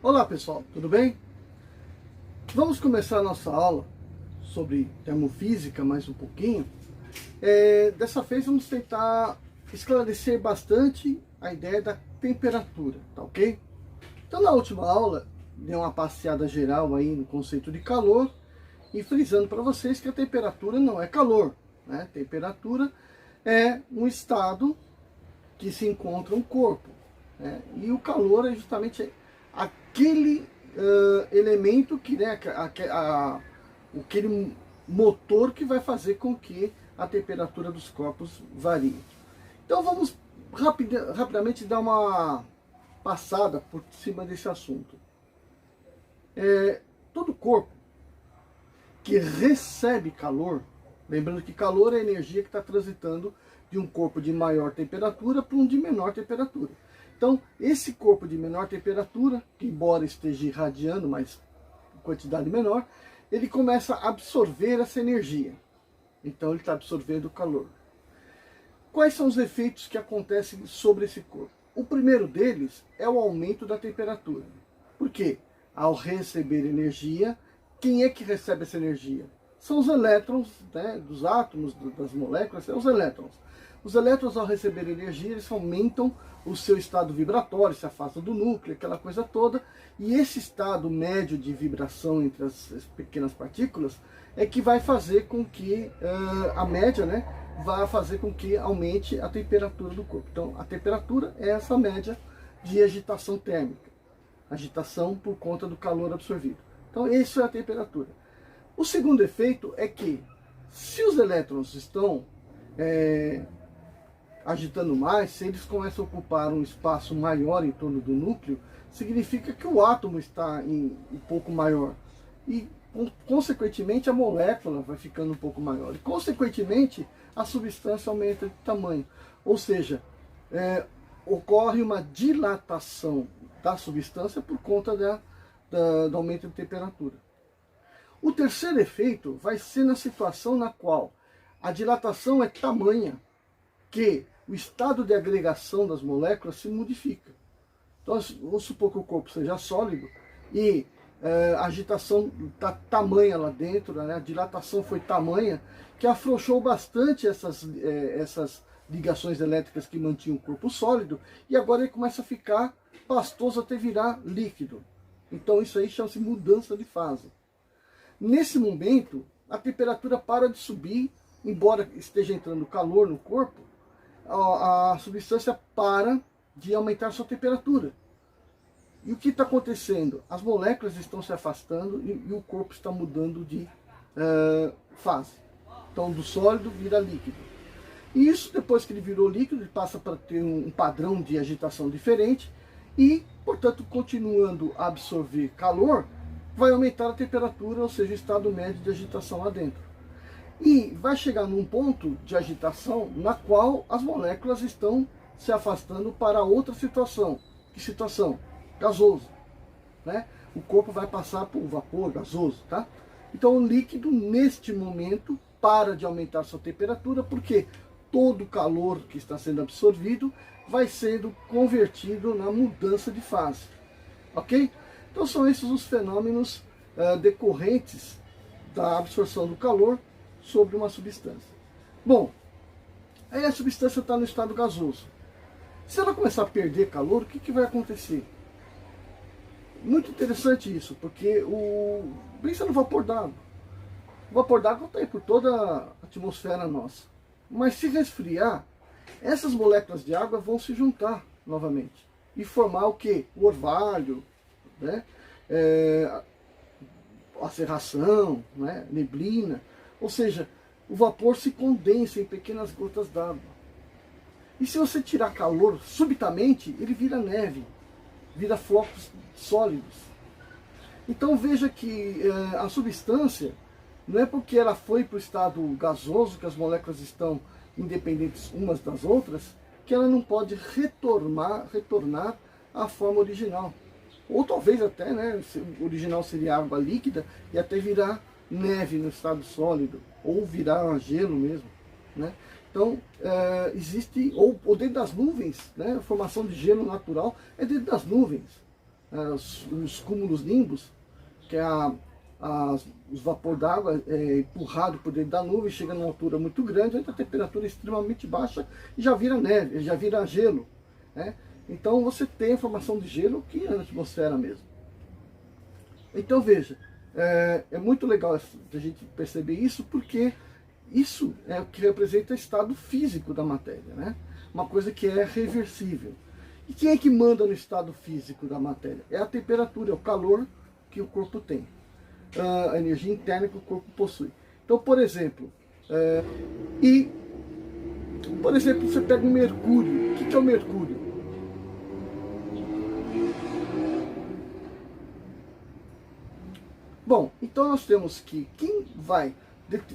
Olá pessoal, tudo bem? Vamos começar a nossa aula sobre termofísica mais um pouquinho. Dessa vez vamos tentar esclarecer bastante a ideia da temperatura, tá ok? Então na última aula, dei uma passeada geral aí no conceito de calor e frisando para vocês que a temperatura não é calor, né? Temperatura é um estado que se encontra um corpo, né? E o calor é justamente aquele elemento que, né, aquele motor que vai fazer com que a temperatura dos corpos varie. Então vamos rapidamente dar uma passada por cima desse assunto. Todo corpo que recebe calor, lembrando que calor é a energia que está transitando de um corpo de maior temperatura para um de menor temperatura. Então, esse corpo de menor temperatura, que embora esteja irradiando, mas em quantidade menor, ele começa a absorver essa energia. Então, ele está absorvendo o calor. Quais são os efeitos que acontecem sobre esse corpo? O primeiro deles é o aumento da temperatura. Por quê? Ao receber energia, quem é que recebe essa energia? São os elétrons, né, dos átomos, das moléculas, são os elétrons. Os elétrons, ao receber energia, eles aumentam o seu estado vibratório, se afastam do núcleo, aquela coisa toda. E esse estado médio de vibração entre as pequenas partículas é que vai fazer com que, a média, né, vai fazer com que aumente a temperatura do corpo. Então, a temperatura é essa média de agitação térmica. Agitação por conta do calor absorvido. Então, isso é a temperatura. O segundo efeito é que, se os elétrons estão agitando mais, se eles começam a ocupar um espaço maior em torno do núcleo, significa que o átomo está um pouco maior. E, consequentemente, a molécula vai ficando um pouco maior. E, consequentemente, a substância aumenta de tamanho. Ou seja, ocorre uma dilatação da substância por conta do aumento de temperatura. O terceiro efeito vai ser na situação na qual a dilatação é tamanha que o estado de agregação das moléculas se modifica. Então, vamos supor que o corpo seja sólido e a agitação está tamanha lá dentro, né? A dilatação foi tamanha que afrouxou bastante essas ligações elétricas que mantinham o corpo sólido, e agora ele começa a ficar pastoso até virar líquido. Então isso aí chama-se mudança de fase. Nesse momento, a temperatura para de subir, embora esteja entrando calor no corpo, a substância para de aumentar sua temperatura. E o que está acontecendo? As moléculas estão se afastando e o corpo está mudando de fase. Então, do sólido vira líquido. E isso, depois que ele virou líquido, ele passa para ter um padrão de agitação diferente e, portanto, continuando a absorver calor, vai aumentar a temperatura, ou seja, o estado médio de agitação lá dentro. E vai chegar num ponto de agitação na qual as moléculas estão se afastando para outra situação. Que situação? Gasoso, né? O corpo vai passar por vapor gasoso, tá? Então o líquido, neste momento, para de aumentar sua temperatura, porque todo o calor que está sendo absorvido vai sendo convertido na mudança de fase, ok? Então são esses os fenômenos decorrentes da absorção do calor sobre uma substância. Bom, aí a substância está no estado gasoso. Se ela começar a perder calor, o que vai acontecer? Muito interessante isso, porque pensa no vapor d'água. O vapor d'água está aí por toda a atmosfera nossa. Mas se resfriar, essas moléculas de água vão se juntar novamente e formar o quê? O orvalho, né? A cerração, né? Neblina. Ou seja, o vapor se condensa em pequenas gotas d'água. E se você tirar calor subitamente, ele vira neve, vira flocos sólidos. Então veja que a substância, não é porque ela foi para o estado gasoso, que as moléculas estão independentes umas das outras, que ela não pode retornar à forma original. Ou talvez até, né, o original seria água líquida e até virar neve no estado sólido, ou virar gelo mesmo, né? Então, existe, ou dentro das nuvens, né, a formação de gelo natural é dentro das nuvens. os cúmulos nimbus, que é os vapor d'água empurrado por dentro da nuvem, chega numa altura muito grande, onde a temperatura é extremamente baixa e já vira neve, já vira gelo, né? Então você tem a formação de gelo que é na atmosfera mesmo. Então veja, é muito legal a gente perceber isso, porque isso é o que representa o estado físico da matéria, né? Uma coisa que é reversível. E quem é que manda no estado físico da matéria? É a temperatura, é o calor que o corpo tem, a energia interna que o corpo possui. Então, por exemplo, você pega o mercúrio. O que é o mercúrio? Bom, então nós temos que quem vai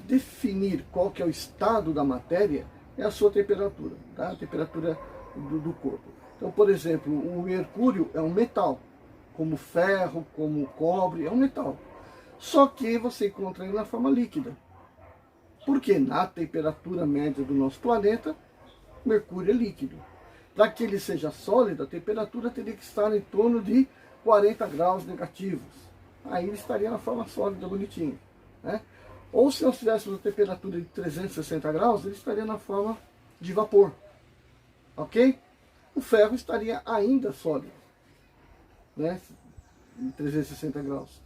definir qual que é o estado da matéria é a sua temperatura, tá? A temperatura do corpo. Então, por exemplo, o mercúrio é um metal, como ferro, como cobre, é um metal. Só que você encontra ele na forma líquida. Porque na temperatura média do nosso planeta, mercúrio é líquido. Para que ele seja sólido, a temperatura teria que estar em torno de 40 graus negativos. Aí ele estaria na forma sólida, bonitinho, né? Ou se nós tivéssemos a temperatura de 360 graus, ele estaria na forma de vapor. Ok? O ferro estaria ainda sólido, né? Em 360 graus.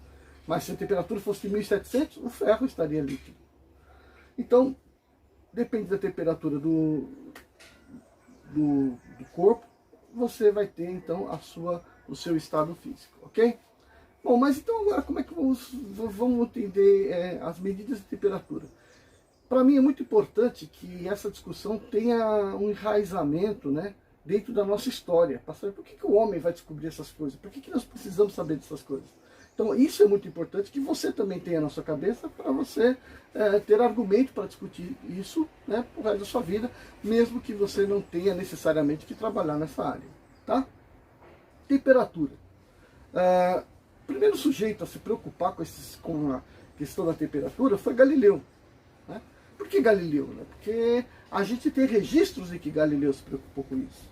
Mas se a temperatura fosse de 1700, o ferro estaria líquido. Então, depende da temperatura do corpo, você vai ter então o seu estado físico, ok? Bom, mas então agora como é que vamos entender as medidas de temperatura? Para mim é muito importante que essa discussão tenha um enraizamento, né, dentro da nossa história, para saber por que o homem vai descobrir essas coisas, por que nós precisamos saber dessas coisas. Então isso é muito importante que você também tenha na sua cabeça, para você ter argumento para discutir isso, né, pro resto da sua vida, mesmo que você não tenha necessariamente que trabalhar nessa área, tá? Temperatura. O primeiro sujeito a se preocupar com a questão da temperatura foi Galileu, né? Por que Galileu? Né? Porque a gente tem registros de que Galileu se preocupou com isso.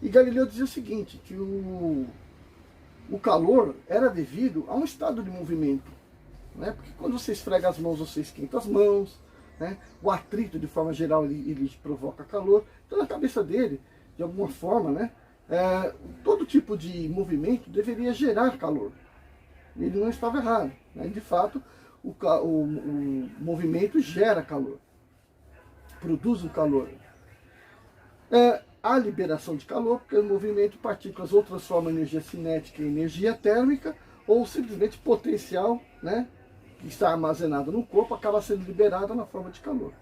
E Galileu dizia o seguinte, que o calor era devido a um estado de movimento, né? Porque quando você esfrega as mãos, você esquenta as mãos, né? O atrito, de forma geral, ele provoca calor. Então, na cabeça dele, de alguma forma, né, todo tipo de movimento deveria gerar calor. Ele não estava errado, né? De fato, o movimento gera calor, produz um calor. A liberação de calor, porque o movimento, partículas ou transforma energia cinética em energia térmica, ou simplesmente potencial, né, que está armazenado no corpo, acaba sendo liberada na forma de calor.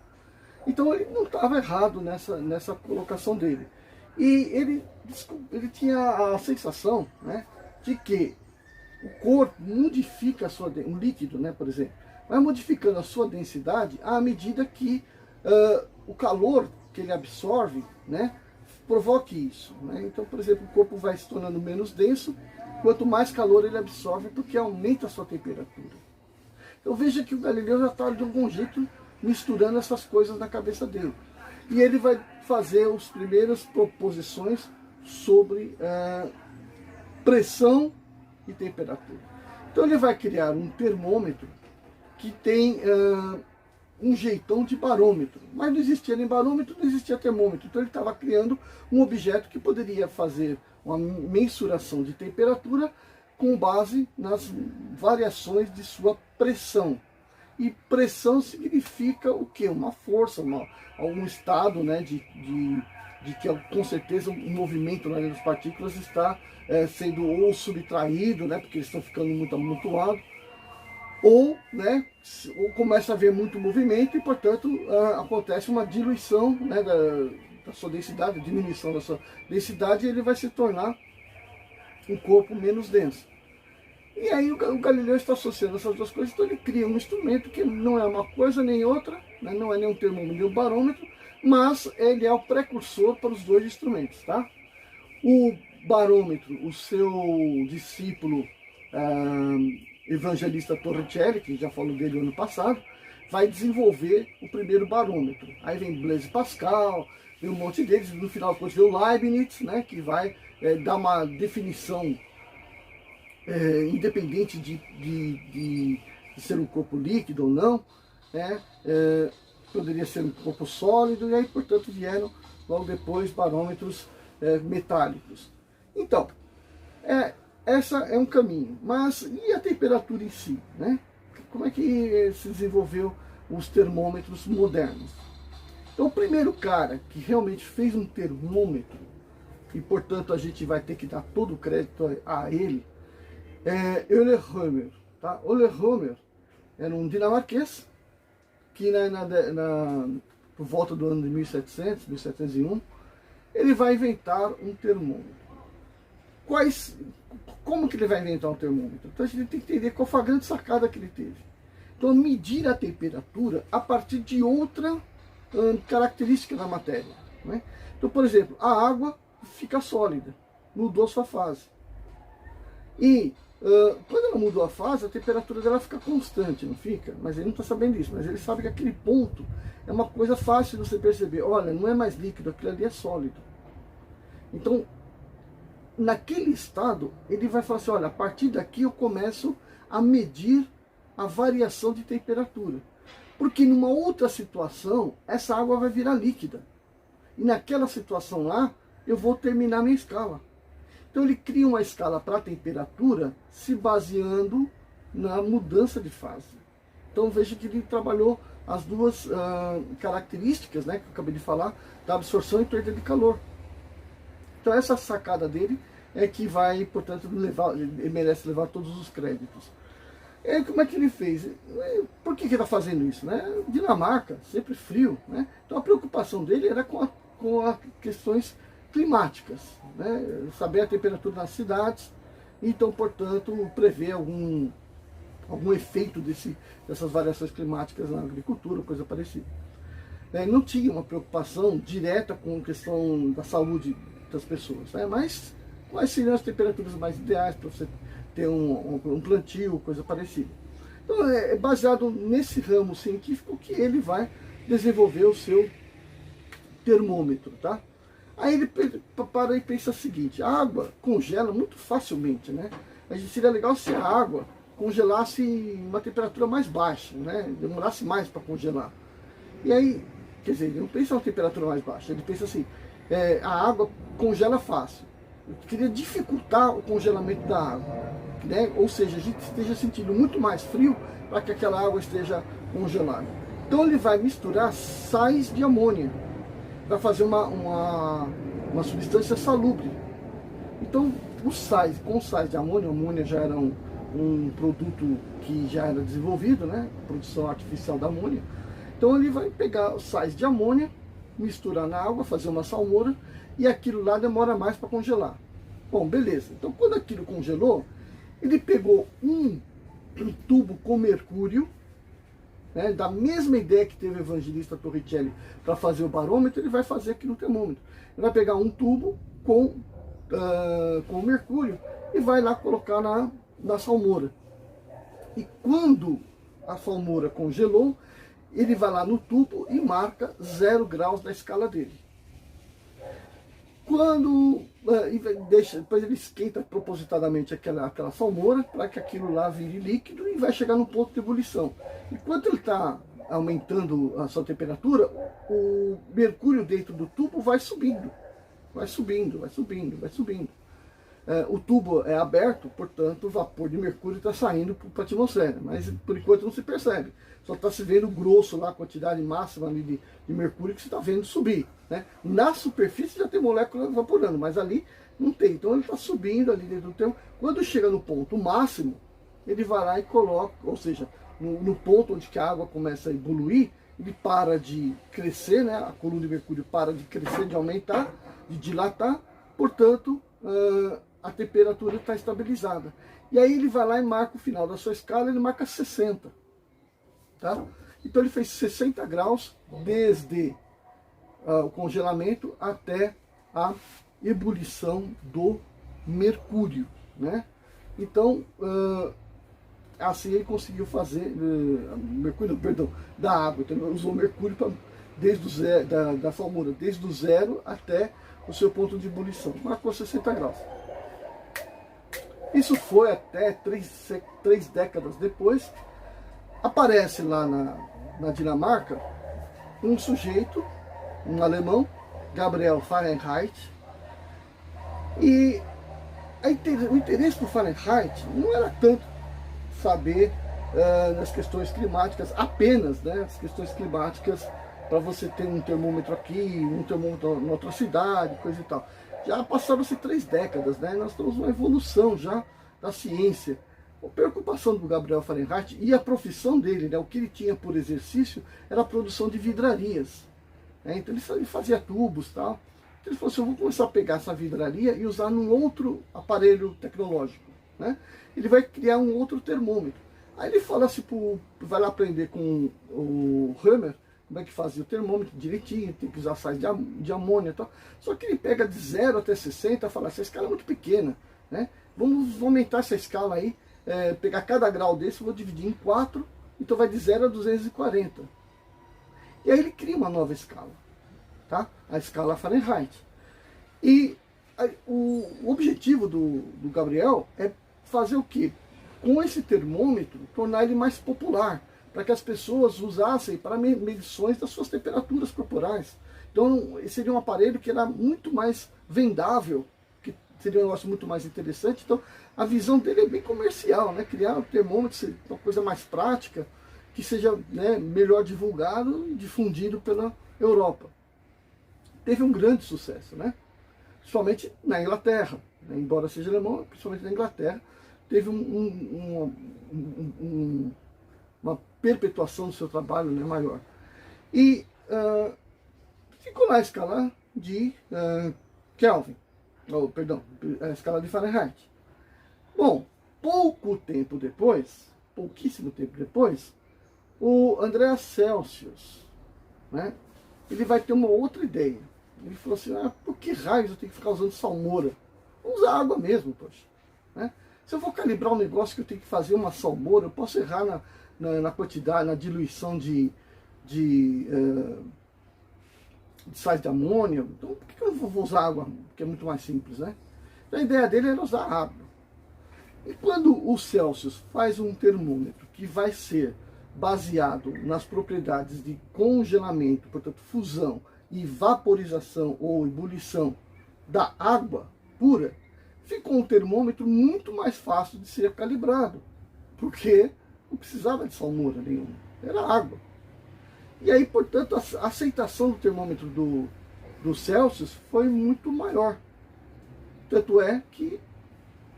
Então ele não estava errado nessa colocação dele. E ele tinha a sensação, né, de que o corpo modifica um líquido, né, por exemplo, vai modificando a sua densidade à medida que o calor que ele absorve, né, provoque isso, né? Então, por exemplo, o corpo vai se tornando menos denso, quanto mais calor ele absorve, porque aumenta a sua temperatura. Então veja que o Galileu já está de algum jeito misturando essas coisas na cabeça dele. E ele vai fazer as primeiras proposições sobre pressão e temperatura. Então ele vai criar um termômetro que tem um jeitão de barômetro, mas não existia nem barômetro, não existia termômetro. Então ele estava criando um objeto que poderia fazer uma mensuração de temperatura com base nas variações de sua pressão. E pressão significa o quê? Uma força, algum estado, né, de que com certeza o movimento das partículas está sendo ou subtraído, né, porque eles estão ficando muito amontoados, ou começa a haver muito movimento e, portanto, acontece uma diluição, né, da sua densidade, diminuição da sua densidade, e ele vai se tornar um corpo menos denso. E aí o Galileu está associando essas duas coisas, então ele cria um instrumento que não é uma coisa nem outra, né, não é nem um termômetro nem um barômetro, mas ele é o precursor para os dois instrumentos, tá? O barômetro, o seu discípulo evangelista Torricelli, que já falou dele ano passado, vai desenvolver o primeiro barômetro. Aí vem Blaise Pascal, vem um monte deles, no final vem o Leibniz, né, que vai dar uma definição independente de ser um corpo líquido ou não, né? Poderia ser um corpo sólido, e aí, portanto, vieram logo depois barômetros metálicos. Então, essa é um caminho. Mas e a temperatura em si, né? Como é que se desenvolveu os termômetros modernos? Então, o primeiro cara que realmente fez um termômetro, e portanto a gente vai ter que dar todo o crédito a ele, é Euler Römer. Tá? Euler Römer era um dinamarquês que por volta do ano de 1700, 1701, ele vai inventar um termômetro. Como que ele vai inventar um termômetro? Então a gente tem que entender qual foi a grande sacada que ele teve. Então, medir a temperatura a partir de outra característica da matéria. Né? Então, por exemplo, a água fica sólida, mudou sua fase. E quando ela mudou a fase, a temperatura dela fica constante, não fica? Mas ele não está sabendo disso, mas ele sabe que aquele ponto é uma coisa fácil de você perceber. Olha, não é mais líquido, aquilo ali é sólido. Então, naquele estado, ele vai falar assim, olha, a partir daqui eu começo a medir a variação de temperatura. Porque numa outra situação, essa água vai virar líquida. E naquela situação lá, eu vou terminar minha escala. Então ele cria uma escala para a temperatura se baseando na mudança de fase. Então veja que ele trabalhou as duas características, né, que eu acabei de falar, da absorção e perda de calor. Então essa sacada dele é que vai, portanto, ele merece levar todos os créditos. E como é que ele fez? Por que ele está fazendo isso? Né? Dinamarca, sempre frio. Né? Então a preocupação dele era com as questões climáticas. Né? Saber a temperatura nas cidades. Então, portanto, prever algum efeito dessas variações climáticas na agricultura, coisa parecida. Não tinha uma preocupação direta com a questão da saúde das pessoas. Né? Mas quais seriam as temperaturas mais ideais para você ter um plantio, coisa parecida. Então é baseado nesse ramo científico que ele vai desenvolver o seu termômetro, tá? Aí ele para e pensa o seguinte, a água congela muito facilmente, né? Seria legal se a água congelasse em uma temperatura mais baixa, né? Demorasse mais para congelar. E aí, quer dizer, ele não pensa em uma temperatura mais baixa, ele pensa assim, a água congela fácil. Eu queria dificultar o congelamento da água, né? Ou seja, a gente esteja sentindo muito mais frio para que aquela água esteja congelada. Então ele vai misturar sais de amônia para fazer uma substância salubre. Então, com sais de amônia, a amônia já era um produto que já era desenvolvido, né? Produção artificial da amônia. Então ele vai pegar os sais de amônia, misturar na água, fazer uma salmoura, e aquilo lá demora mais para congelar. Bom, beleza. Então quando aquilo congelou, ele pegou um tubo com mercúrio, né, da mesma ideia que teve o evangelista Torricelli para fazer o barômetro, ele vai fazer aqui no termômetro. Ele vai pegar um tubo com mercúrio e vai lá colocar na salmoura. E quando a salmoura congelou, ele vai lá no tubo e marca 0 graus na escala dele. Depois ele esquenta propositadamente aquela salmoura para que aquilo lá vire líquido e vai chegar no ponto de ebulição. Enquanto ele está aumentando a sua temperatura, o mercúrio dentro do tubo vai subindo. Vai subindo, vai subindo, vai subindo. O tubo é aberto, portanto o vapor de mercúrio está saindo para a atmosfera, mas por enquanto não se percebe. Só está se vendo grosso lá, a quantidade máxima ali de mercúrio que você está vendo subir. Né? Na superfície já tem moléculas evaporando, mas ali não tem. Então ele está subindo ali dentro do tempo. Quando chega no ponto máximo, ele vai lá e coloca, ou seja, no ponto onde que a água começa a evoluir, ele para de crescer, né? A coluna de mercúrio para de crescer, de aumentar, de dilatar, portanto, a temperatura está estabilizada. E aí ele vai lá e marca o final da sua escala, ele marca 60. Tá? Então ele fez 60 graus desde o congelamento até a ebulição do mercúrio. Né? Então, assim ele conseguiu fazer, da água. Então ele usou mercúrio desde o zero, da salmoura, desde o zero até o seu ponto de ebulição. Marcou 60 graus. Isso foi até três décadas depois. Aparece lá na Dinamarca um sujeito, um alemão, Gabriel Fahrenheit, e o interesse do Fahrenheit não era tanto saber nas questões climáticas, apenas, né, as questões climáticas, para você ter um termômetro aqui, um termômetro em outra cidade, coisa e tal. Já passaram-se 3 décadas, né, nós temos uma evolução já da ciência. A preocupação do Gabriel Fahrenheit e a profissão dele, né, o que ele tinha por exercício, era a produção de vidrarias. Né, então ele fazia tubos e tal. Então ele falou assim, eu vou começar a pegar essa vidraria e usar num outro aparelho tecnológico. Né? Ele vai criar um outro termômetro. Aí ele fala assim, vai lá aprender com o Hammer, como é que fazia o termômetro direitinho, tem que usar sais de amônia e tal. Só que ele pega de 0 até 60 e fala, essa escala é muito pequena, né? Vamos aumentar essa escala aí, pegar cada grau desse, vou dividir em 4, então vai de 0 a 240. E aí ele cria uma nova escala, tá? A escala Fahrenheit. E o objetivo do Gabriel é fazer o quê? Com esse termômetro, tornar ele mais popular, para que as pessoas usassem para medições das suas temperaturas corporais. Então, esse seria um aparelho que era muito mais vendável, que seria um negócio muito mais interessante. Então, a visão dele é bem comercial, né? Criar um termômetro, ser uma coisa mais prática, que seja, né, melhor divulgado e difundido pela Europa. Teve um grande sucesso, né? Principalmente na Inglaterra, né? Embora seja alemão, principalmente na Inglaterra, teve uma perpetuação do seu trabalho, né, maior. E ficou lá a escala de Kelvin, a escala de Fahrenheit. Bom, pouquíssimo tempo depois, o Andreas Celsius, né, ele vai ter uma outra ideia. Ele falou assim, por que raios eu tenho que ficar usando salmoura? Vou usar água mesmo, poxa. Né? Se eu vou calibrar um negócio que eu tenho que fazer uma salmoura, eu posso errar na quantidade, na diluição de sais de amônia. Então, por que eu não vou usar água? Que é muito mais simples, né? Então, a ideia dele era usar água. E quando o Celsius faz um termômetro que vai ser baseado nas propriedades de congelamento, portanto, fusão e vaporização ou ebulição da água pura, ficou um termômetro muito mais fácil de ser calibrado, porque não precisava de salmoura nenhuma, era água. E aí, portanto, a aceitação do termômetro do Celsius foi muito maior. Tanto é que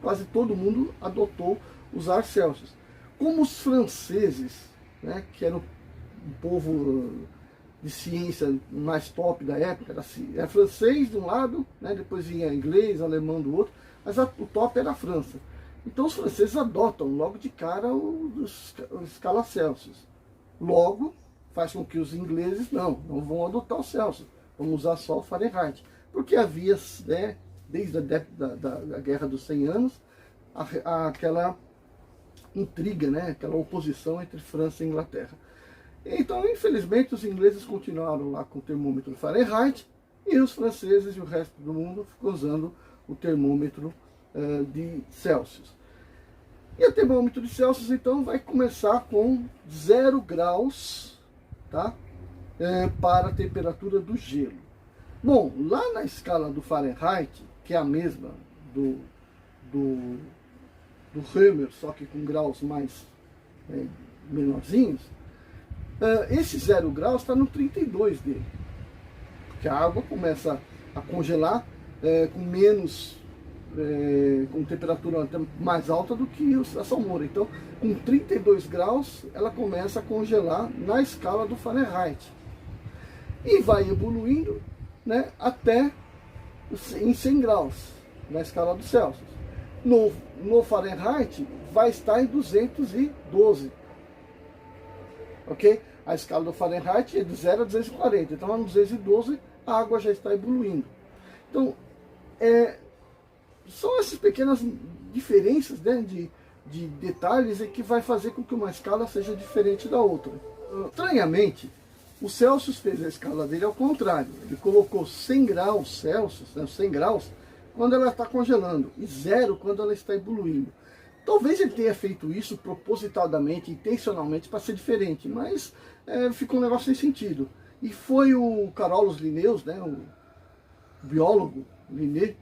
quase todo mundo adotou usar Celsius. Como os franceses, né, que eram um povo de ciência mais top da época, era francês de um lado, né, depois vinha inglês, alemão do outro, mas o top era a França. Então os franceses adotam logo de cara a escala Celsius. Logo, faz com que os ingleses não vão adotar o Celsius, vão usar só o Fahrenheit. Porque havia, né, desde a Guerra dos 100 Anos, aquela intriga, né, aquela oposição entre França e Inglaterra. Então, infelizmente, os ingleses continuaram lá com o termômetro Fahrenheit e os franceses e o resto do mundo ficou usando o termômetro de Celsius. E o termômetro de Celsius, então, vai começar com 0 graus, tá? Para a temperatura do gelo. Bom, lá na escala do Fahrenheit, que é a mesma do Hammer, só que com graus mais menorzinhos, esse 0 graus está no 32 dele. Porque a água começa a congelar com temperatura até mais alta do que a salmoura. Então, com 32 graus, ela começa a congelar na escala do Fahrenheit. E vai evoluindo, né, até em 100 graus, na escala do Celsius. No Fahrenheit, vai estar em 212. Ok? A escala do Fahrenheit é de 0 a 240. Então, lá no 212, a água já está evoluindo. Então, são essas pequenas diferenças, né, de detalhes que vai fazer com que uma escala seja diferente da outra. Estranhamente, o Celsius fez a escala dele ao contrário. Ele colocou 100 graus Celsius, né, 100 graus, quando ela está congelando e 0 quando ela está evoluindo. Talvez ele tenha feito isso propositadamente, intencionalmente, para ser diferente, mas ficou um negócio sem sentido. E foi o Carolus Linnaeus, né, o biólogo Linné,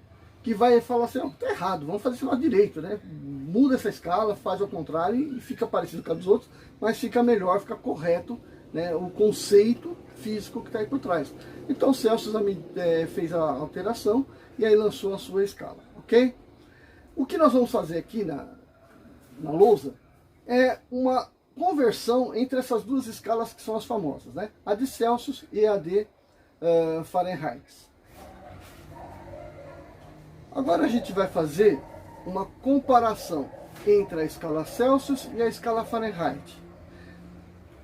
que vai falar assim, tá errado, vamos fazer isso lá direito, né? Muda essa escala, faz ao contrário e fica parecido com a dos outros, mas fica melhor, fica correto, né, o conceito físico que está aí por trás. Então Celsius fez a alteração e aí lançou a sua escala, ok? O que nós vamos fazer aqui na lousa é uma conversão entre essas duas escalas que são as famosas, né? A de Celsius e a de Fahrenheit. Agora a gente vai fazer uma comparação entre a escala Celsius e a escala Fahrenheit.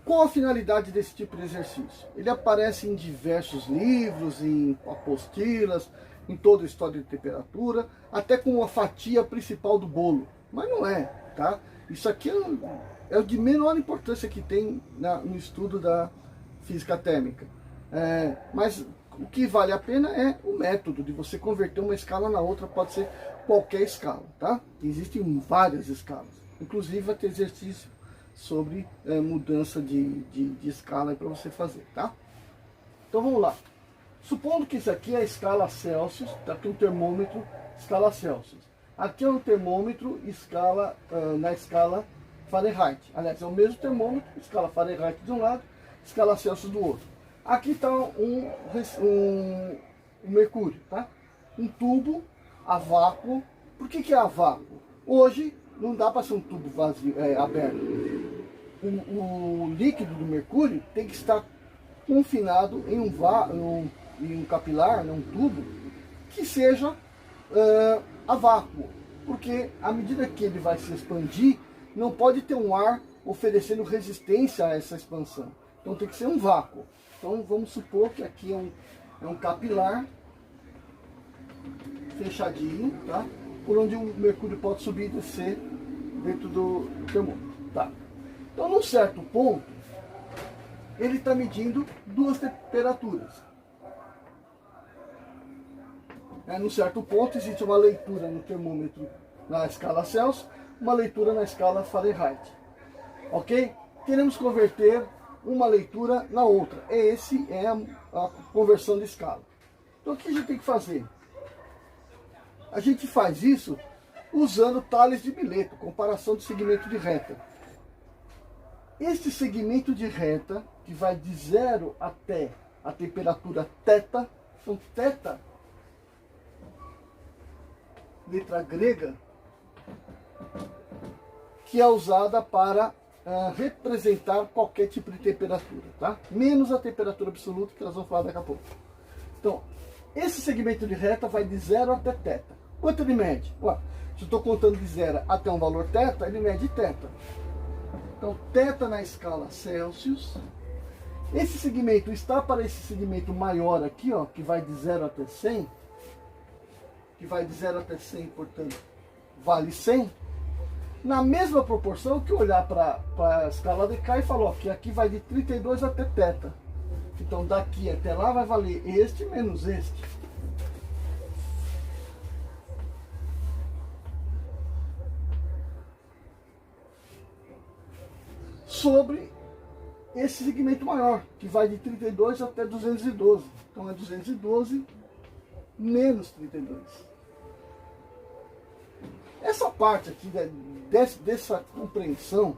Qual a finalidade desse tipo de exercício? Ele aparece em diversos livros, em apostilas, em toda a história de temperatura, até como a fatia principal do bolo. Mas não é, tá? Isso aqui é o de menor importância que tem no estudo da física térmica. Mas o que vale a pena é o método de você converter uma escala na outra, pode ser qualquer escala, tá? Existem várias escalas, inclusive vai ter exercício sobre mudança de escala para você fazer, tá? Então vamos lá. Supondo que isso aqui é a escala Celsius, tá aqui um termômetro, escala Celsius. Aqui é um termômetro na escala Fahrenheit. Aliás, é o mesmo termômetro, escala Fahrenheit de um lado, escala Celsius do outro. Aqui está um mercúrio, tá? Um tubo a vácuo. Por que é a vácuo? Hoje não dá para ser um tubo vazio, aberto. O líquido do mercúrio tem que estar confinado em um capilar, um tubo, que seja a vácuo. Porque à medida que ele vai se expandir, não pode ter um ar oferecendo resistência a essa expansão. Então tem que ser um vácuo. Então vamos supor que aqui é um capilar fechadinho, tá? Por onde o mercúrio pode subir e descer dentro do termômetro. Tá? Então num certo ponto, ele está medindo duas temperaturas. Num certo ponto existe uma leitura no termômetro na escala Celsius, uma leitura na escala Fahrenheit. Ok? Queremos converter uma leitura na outra. Esse é a conversão de escala. Então o que a gente tem que fazer? A gente faz isso usando Tales de Mileto, comparação de segmento de reta. Este segmento de reta, que vai de 0 até a temperatura θ, então θ, letra grega, que é usada para representar qualquer tipo de temperatura, tá? Menos a temperatura absoluta, que nós vamos falar daqui a pouco. Então, esse segmento de reta vai de 0 até θ. Quanto ele mede? Se eu estou contando de 0 até um valor θ, ele mede θ. Então, θ na escala Celsius. Esse segmento está para esse segmento maior aqui, ó, que vai de 0 até 100. Que vai de 0 até 100, portanto, vale 100. Na mesma proporção que olhar para a escala de K e falar, ó, que aqui vai de 32 até θ. Então, daqui até lá vai valer este menos este. Sobre esse segmento maior, que vai de 32 até 212. Então é 212 menos 32. Essa parte aqui dessa compreensão,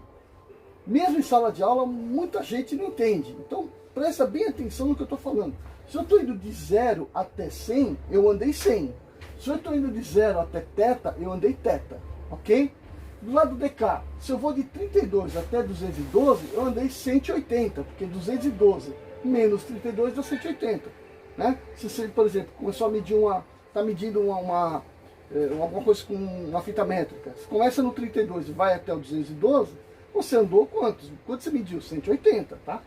mesmo em sala de aula, muita gente não entende. Então presta bem atenção no que eu estou falando. Se eu estou indo de 0 até 100, eu andei 100. Se eu estou indo de 0 até θ, eu andei θ. Ok? Do lado de cá, se eu vou de 32 até 212, eu andei 180, porque 212 menos 32 dá 180. Né? Se você, por exemplo, começou a medir está medindo alguma coisa com uma fita métrica, você começa no 32 e vai até o 212, você andou quantos? Quanto você mediu? 180, tá?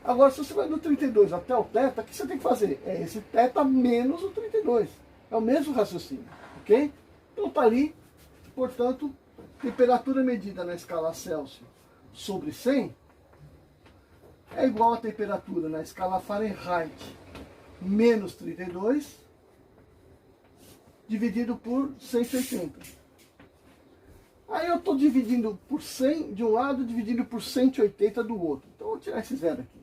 Agora, se você vai do 32 até o θ, o que você tem que fazer? É esse θ menos o 32. É o mesmo raciocínio, ok? Então está ali, portanto, temperatura medida na escala Celsius sobre 100 é igual a temperatura na escala Fahrenheit menos 32 dividido por 180. Aí eu estou dividindo por 100 de um lado, dividindo por 180 do outro. Então eu vou tirar esse zero aqui.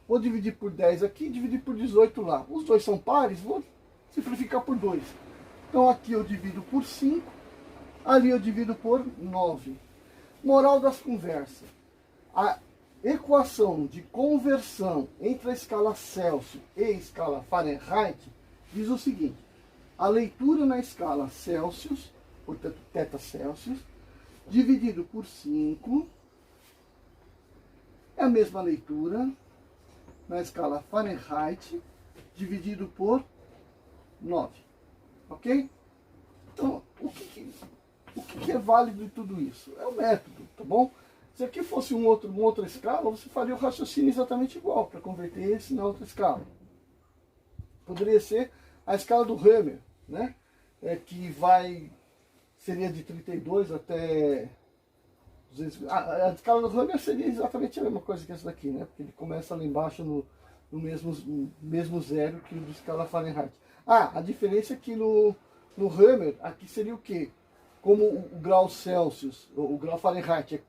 Vou dividir por 10 aqui, dividir por 18 lá. Os dois são pares, vou simplificar por 2. Então aqui eu divido por 5, ali eu divido por 9. Moral das conversas. A equação de conversão entre a escala Celsius e a escala Fahrenheit diz o seguinte: a leitura na escala Celsius, portanto θ Celsius, dividido por 5, é a mesma leitura na escala Fahrenheit, dividido por 9. Ok? Então, o que é válido em tudo isso? É o método, tá bom? Se aqui fosse uma outra escala, você faria o raciocínio exatamente igual, para converter esse na outra escala. Poderia ser a escala do Hammer, né? Que seria de 32 até 200. A escala do Hammer seria exatamente a mesma coisa que essa daqui, né? Porque ele começa lá embaixo no mesmo zero que o da escala Fahrenheit. A diferença é que no Hammer, aqui seria o quê? Como o grau Celsius, o grau Fahrenheit é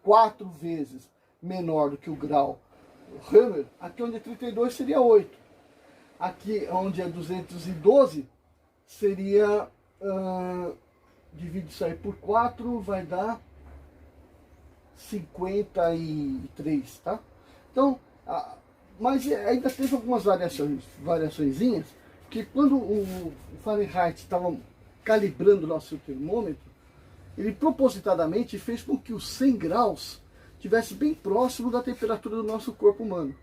4 vezes menor do que o grau Hammer, aqui onde é 32 seria 8. Aqui onde é 212 seria, divide isso aí por 4, vai dar 53, tá? Então, mas ainda teve algumas variaçõezinhas, que quando o Fahrenheit estava calibrando o nosso termômetro, ele propositadamente fez com que os 100 graus estivesse bem próximo da temperatura do nosso corpo humano,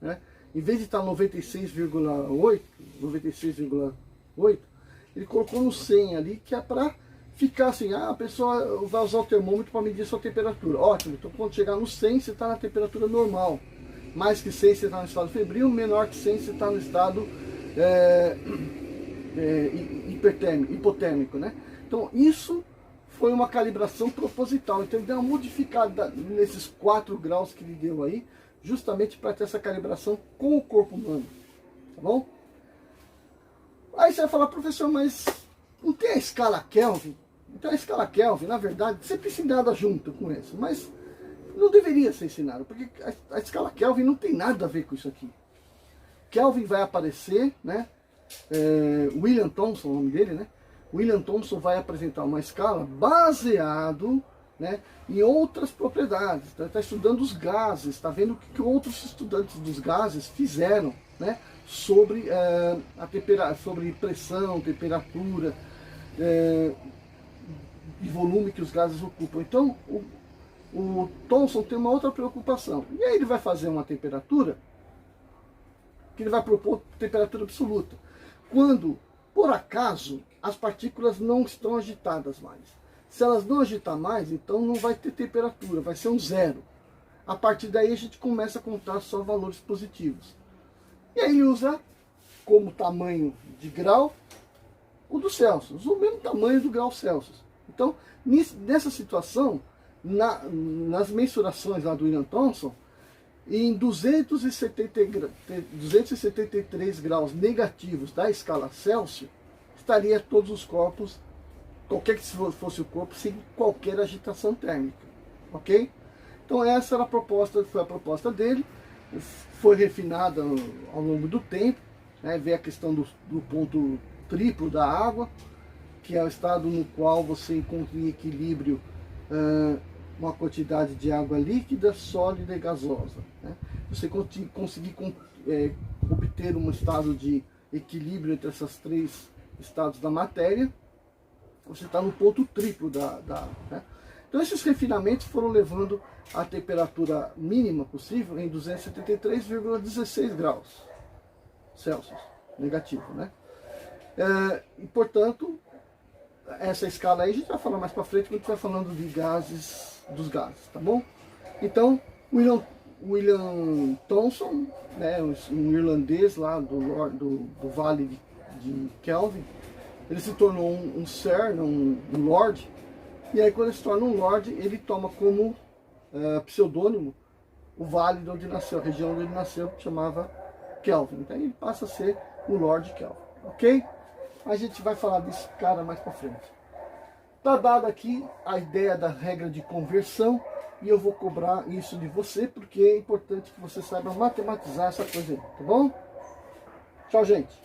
né? Em vez de estar 96,8, ele colocou no 100 ali, que é para ficar assim, a pessoa vai usar o termômetro para medir sua temperatura. Ótimo, então quando chegar no 100, você está na temperatura normal. Mais que 100, você está no estado febril, menor que 100, você está no estado hipotérmico, né? Então isso foi uma calibração proposital. Então ele deu uma modificada nesses 4 graus que ele deu aí, justamente para ter essa calibração com o corpo humano, tá bom? Aí você vai falar: professor, mas não tem a escala Kelvin? Então a escala Kelvin, na verdade, sempre ensinada junto com isso, mas não deveria ser ensinado, porque a escala Kelvin não tem nada a ver com isso aqui. Kelvin vai aparecer, né? William Thomson, o nome dele, né? William Thomson vai apresentar uma escala baseado, né, em outras propriedades. Está estudando os gases, está vendo o que outros estudantes dos gases fizeram, né, sobre sobre pressão, temperatura e volume que os gases ocupam. Então o Thomson tem uma outra preocupação. E aí ele vai fazer uma temperatura que ele vai propor temperatura absoluta, quando, por acaso, as partículas não estão agitadas mais. Se elas não agitar mais, então não vai ter temperatura, vai ser um zero. A partir daí a gente começa a contar só valores positivos. E aí ele usa como tamanho de grau o do Celsius, o mesmo tamanho do grau Celsius. Então, nessa situação, nas mensurações lá do William Thomson, em 273 graus negativos da escala Celsius, estaria todos os corpos, qualquer que fosse o corpo, sem qualquer agitação térmica, ok? Então essa era foi a proposta dele, foi refinada ao longo do tempo, né? Vê a questão do ponto triplo da água, que é o estado no qual você encontra em equilíbrio uma quantidade de água líquida, sólida e gasosa, né? Você conseguir obter um estado de equilíbrio entre esses 3 estados da matéria, você está no ponto triplo né? Então esses refinamentos foram levando a temperatura mínima possível em 273,16 graus Celsius, negativo, né? E portanto, essa escala aí a gente vai falar mais para frente quando a gente vai falando de dos gases, tá bom? Então, William Thomson, né, um irlandês lá do Vale de Kelvin, ele se tornou um Sir, um Lord, e aí quando ele se torna um Lord, ele toma como pseudônimo o vale de onde nasceu, a região onde ele nasceu, que chamava Kelvin. Então ele passa a ser o Lord Kelvin, ok? A gente vai falar desse cara mais para frente. Tá dada aqui a ideia da regra de conversão e eu vou cobrar isso de você porque é importante que você saiba matematizar essa coisa aí, tá bom? Tchau, gente.